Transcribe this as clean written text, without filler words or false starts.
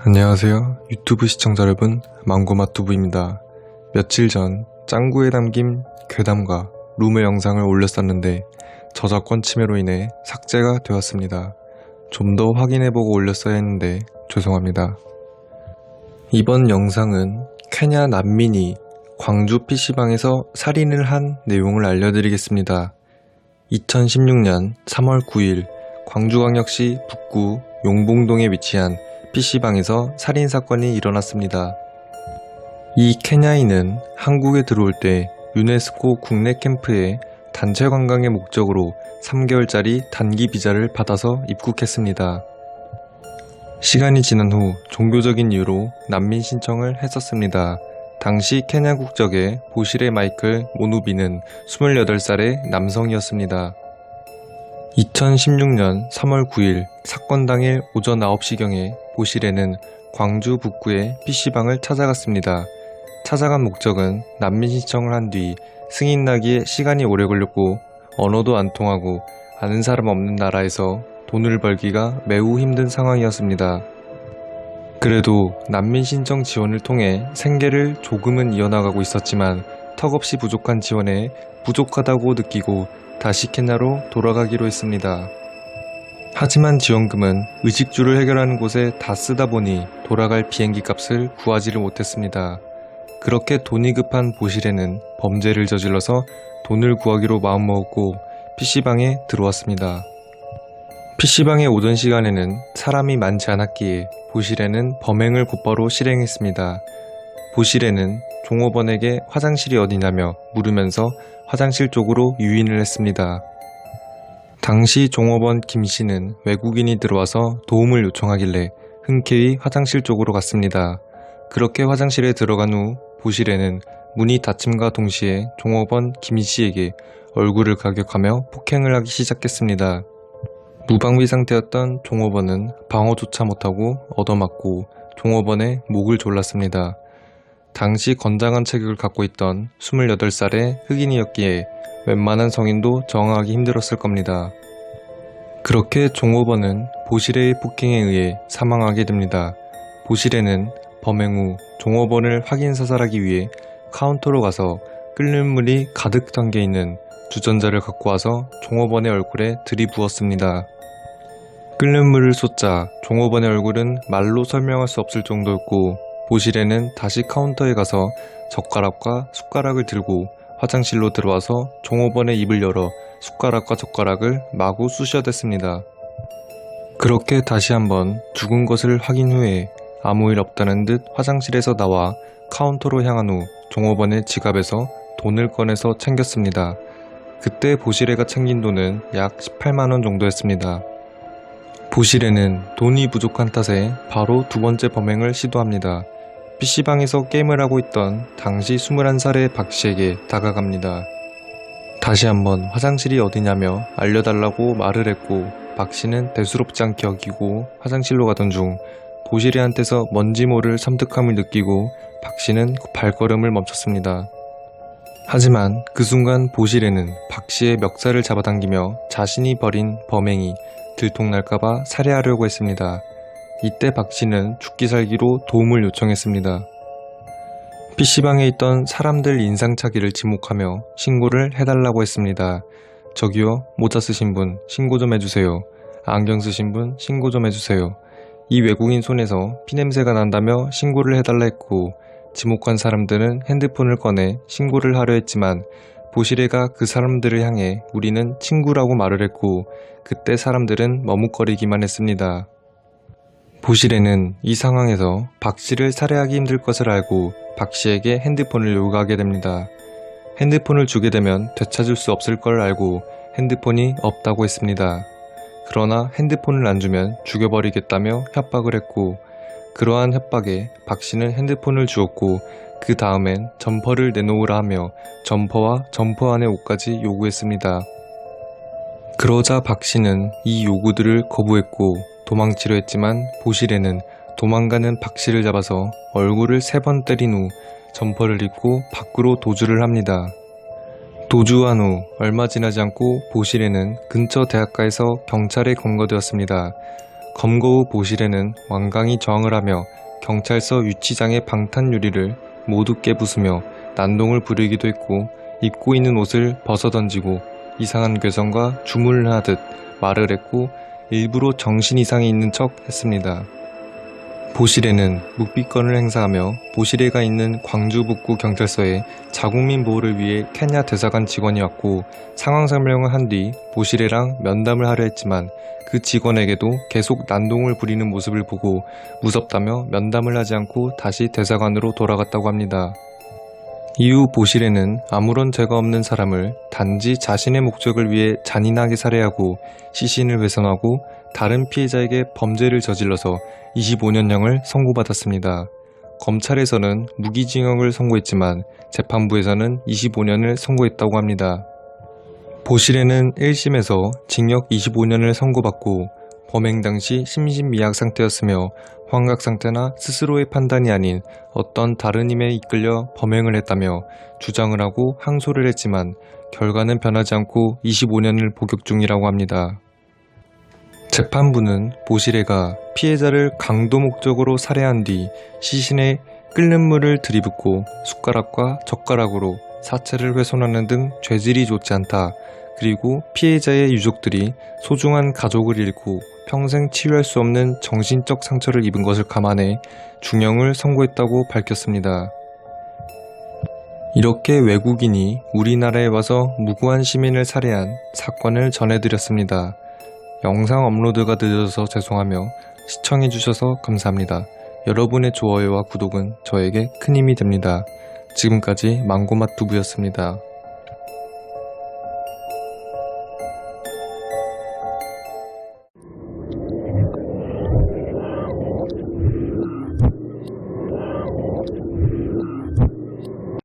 안녕하세요. 유튜브 시청자 여러분, 망고맛두부입니다. 며칠 전 짱구에 담긴 괴담과 룸의 영상을 올렸었는데 저작권 침해로 인해 삭제가 되었습니다. 좀 더 확인해보고 올렸어야 했는데 죄송합니다. 이번 영상은 케냐 난민이 광주 PC방에서 살인을 한 내용을 알려드리겠습니다. 2016년 3월 9일 광주광역시 북구 용봉동에 위치한 PC방에서 살인사건이 일어났습니다. 이 케냐인은 한국에 들어올 때 유네스코 국내 캠프에 단체 관광의 목적으로 3개월짜리 단기 비자를 받아서 입국했습니다. 시간이 지난 후 종교적인 이유로 난민 신청을 했었습니다. 당시 케냐 국적의 보시레 마이클 모누비는 28살의 남성이었습니다. 2016년 3월 9일 사건 당일 오전 9시경에 보시레는 광주 북구의 PC방을 찾아갔습니다. 찾아간 목적은 난민 신청을 한 뒤 승인 나기에 시간이 오래 걸렸고 언어도 안 통하고 아는 사람 없는 나라에서 돈을 벌기가 매우 힘든 상황이었습니다. 그래도 난민 신청 지원을 통해 생계를 조금은 이어나가고 있었지만 턱없이 부족한 지원에 부족하다고 느끼고 다시 케냐로 돌아가기로 했습니다. 하지만 지원금은 의식주를 해결하는 곳에 다 쓰다 보니 돌아갈 비행기 값을 구하지를 못했습니다. 그렇게 돈이 급한 보시레는 범죄를 저질러서 돈을 구하기로 마음먹었고 PC방에 들어왔습니다. PC방에 오던 시간에는 사람이 많지 않았기에 보시레는 범행을 곧바로 실행했습니다. 보시레는 종업원에게 화장실이 어디냐며 물으면서 화장실 쪽으로 유인을 했습니다. 당시 종업원 김씨는 외국인이 들어와서 도움을 요청하길래 흔쾌히 화장실 쪽으로 갔습니다. 그렇게 화장실에 들어간 후 보시레는 문이 닫힘과 동시에 종업원 김씨에게 얼굴을 가격하며 폭행을 하기 시작했습니다. 무방비 상태였던 종업원은 방어조차 못하고 얻어맞고 종업원의 목을 졸랐습니다. 당시 건장한 체격을 갖고 있던 28살의 흑인이었기에 웬만한 성인도 저항하기 힘들었을 겁니다. 그렇게 종업원은 보시레의 폭행에 의해 사망하게 됩니다. 보시레는 범행 후 종업원을 확인 사살하기 위해 카운터로 가서 끓는 물이 가득 담겨있는 주전자를 갖고 와서 종업원의 얼굴에 들이부었습니다. 끓는 물을 쏟자 종업원의 얼굴은 말로 설명할 수 없을 정도였고 보시레는 다시 카운터에 가서 젓가락과 숟가락을 들고 화장실로 들어와서 종업원의 입을 열어 숟가락과 젓가락을 마구 쑤셔댔습니다. 그렇게 다시 한번 죽은 것을 확인 후에 아무 일 없다는 듯 화장실에서 나와 카운터로 향한 후 종업원의 지갑에서 돈을 꺼내서 챙겼습니다. 그때 보시레가 챙긴 돈은 약 18만원 정도였습니다. 보시레는 돈이 부족한 탓에 바로 두 번째 범행을 시도합니다. PC방에서 게임을 하고 있던 당시 21살의 박씨에게 다가갑니다. 다시 한번 화장실이 어디냐며 알려달라고 말을 했고 박씨는 대수롭지 않게 여기고 화장실로 가던 중 보시레한테서 뭔지 모를 섬뜩함을 느끼고 박씨는 발걸음을 멈췄습니다. 하지만 그 순간 보시레는 박씨의 멱살을 잡아당기며 자신이 벌인 범행이 들통날까봐 살해하려고 했습니다. 이때 박씨는 죽기 살기로 도움을 요청했습니다. PC방에 있던 사람들 인상착의를 지목하며 신고를 해달라고 했습니다. 저기요, 모자 쓰신 분 신고 좀 해주세요. 안경 쓰신 분 신고 좀 해주세요. 이 외국인 손에서 피냄새가 난다며 신고를 해달라 했고 지목한 사람들은 핸드폰을 꺼내 신고를 하려 했지만 보시레가 그 사람들을 향해 우리는 친구라고 말을 했고 그때 사람들은 머뭇거리기만 했습니다. 보시레는 이 상황에서 박씨를 살해하기 힘들 것을 알고 박씨에게 핸드폰을 요구하게 됩니다. 핸드폰을 주게 되면 되찾을 수 없을 걸 알고 핸드폰이 없다고 했습니다. 그러나 핸드폰을 안 주면 죽여버리겠다며 협박을 했고 그러한 협박에 박씨는 핸드폰을 주었고 그 다음엔 점퍼를 내놓으라 하며 점퍼와 점퍼 안의 옷까지 요구했습니다. 그러자 박씨는 이 요구들을 거부했고 도망치려 했지만 보시레는 도망가는 박씨를 잡아서 얼굴을 3번 때린 후 점퍼를 입고 밖으로 도주를 합니다. 도주한 후 얼마 지나지 않고 보시레는 근처 대학가에서 경찰에 검거되었습니다. 검거 후 보실에는 완강히 저항을 하며 경찰서 유치장의 방탄 유리를 모두 깨부수며 난동을 부리기도 했고, 입고 있는 옷을 벗어던지고 이상한 괴성과 주문을 하듯 말을 했고, 일부러 정신 이상이 있는 척 했습니다. 보실에는 묵비권을 행사하며 보실에가 있는 광주 북구 경찰서에 자국민 보호를 위해 케냐 대사관 직원이 왔고, 상황 설명을 한 뒤 보실에랑 면담을 하려 했지만 그 직원에게도 계속 난동을 부리는 모습을 보고 무섭다며 면담을 하지 않고 다시 대사관으로 돌아갔다고 합니다. 이후 보실에는 아무런 죄가 없는 사람을 단지 자신의 목적을 위해 잔인하게 살해하고 시신을 훼손하고 다른 피해자에게 범죄를 저질러서 25년형을 선고받았습니다. 검찰에서는 무기징역을 선고했지만 재판부에서는 25년을 선고했다고 합니다. 보실에는 1심에서 징역 25년을 선고받고 범행 당시 심신미약 상태였으며 환각 상태나 스스로의 판단이 아닌 어떤 다른 힘에 이끌려 범행을 했다며 주장을 하고 항소를 했지만 결과는 변하지 않고 25년을 복역 중이라고 합니다. 재판부는 보실에가 피해자를 강도 목적으로 살해한 뒤 시신에 끓는 물을 들이붓고 숟가락과 젓가락으로 사체를 훼손하는 등 죄질이 좋지 않다. 그리고 피해자의 유족들이 소중한 가족을 잃고 평생 치유할 수 없는 정신적 상처를 입은 것을 감안해 중형을 선고했다고 밝혔습니다. 이렇게 외국인이 우리나라에 와서 무고한 시민을 살해한 사건을 전해드렸습니다. 영상 업로드가 늦어서 죄송하며 시청해주셔서 감사합니다. 여러분의 좋아요와 구독은 저에게 큰 힘이 됩니다. 지금까지 망고맛 두부였습니다.